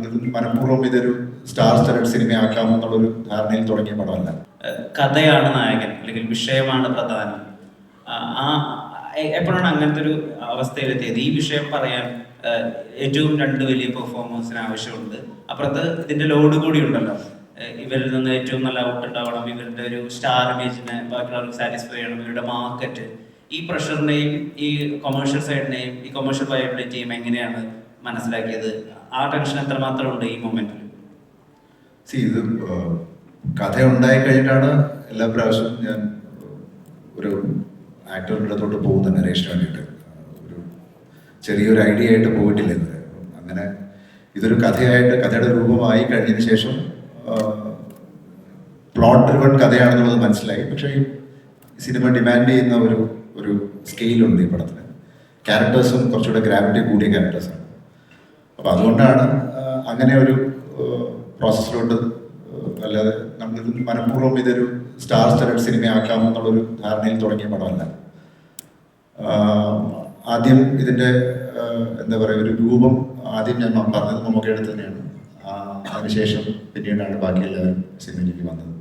നമ്മളിത് മനഃപൂർവ്വം ഇതൊരു സ്റ്റാർ സ്റ്റഡഡ് സിനിമയാക്കാമെന്നുള്ളൊരു ധാരണയിൽ തുടങ്ങിയ പടമല്ല. കഥയാണ് നായകൻ അല്ലെങ്കിൽ വിഷയമാണ് പ്രധാനം. എപ്പോഴാണ് അങ്ങനത്തെ ഒരു അവസ്ഥയിലെത്തിയത്? ഈ വിഷയം പറയാൻ ഏറ്റവും രണ്ട് വലിയ പെർഫോമൻസിന് ആവശ്യമുണ്ട്, അപ്പുറത്ത് ഇതിന്റെ ലോഡ് കൂടി ഉണ്ടല്ലോ. ഇവരിൽ നിന്ന് ഏറ്റവും നല്ല ഔട്ട് ഉണ്ടാവണം, ഇവരുടെ ഒരു സ്റ്റാർ ഇമേജിനെ ബാക്കിയുള്ളവർക്ക് സാറ്റിസ്ഫൈ ചെയ്യണം, ഇവരുടെ മാർക്കറ്റ്. ഈ പ്രഷറിനെയും ഈ കൊമേഴ്ഷ്യൽ സൈഡിനെയും ഈ കൊമേഴ്ഷ്യൽ വയബിലിറ്റിയും എങ്ങനെയാണ് മനസ്സിലാക്കിയത്? ആ ടെൻഷൻ എത്രമാത്രം ഉണ്ട് ഈ മൊമെന്റിൽ? ഇത് കഥ ഉണ്ടായി കഴിഞ്ഞിട്ടാണ് എല്ലാ പ്രാവശ്യവും ഞാൻ ഒരു ആക്ടറിൻ്റെ അടുത്തോട്ട് പോകുന്നത് നരേഷന് വേണ്ടിയിട്ട്. ഒരു ചെറിയൊരു ഐഡിയ ആയിട്ട് പോയിട്ടില്ല ഇതുവരെ. അങ്ങനെ ഇതൊരു കഥയുടെ രൂപമായി കഴിഞ്ഞതിന് ശേഷം പ്ലോട്ട് ഡ്രിവൺ കഥയാണെന്നുള്ളത് മനസ്സിലായി. പക്ഷേ ഈ സിനിമ ഡിമാൻഡ് ചെയ്യുന്ന ഒരു സ്കെയിലുണ്ട് ഈ പടത്തിന്. ക്യാരക്ടേഴ്സും കുറച്ചുകൂടെ ഗ്രാവിറ്റി കൂടിയ ക്യാരക്ടേഴ്സാണ്. അപ്പോൾ അതുകൊണ്ടാണ് അങ്ങനെ ഒരു പ്രോസസ്സിലോട്ട്, അല്ലാതെ നമ്മളിത് മനഃപൂർവ്വം ഇതൊരു സ്റ്റാർ സ്റ്റഡഡ് സിനിമയാക്കാമെന്നുള്ളൊരു ധാരണയിൽ തുടങ്ങിയ പടമല്ല. ആദ്യം ഇതിൻ്റെ എന്താ പറയുക, ഒരു രൂപം ആദ്യം ഞാൻ പറഞ്ഞത് മമ്മൂക്കയുടെ തന്നെയാണ്. അതിനുശേഷം പിന്നീടാണ് ബാക്കി എല്ലാവരും സിനിമയിലേക്ക് വന്നത്.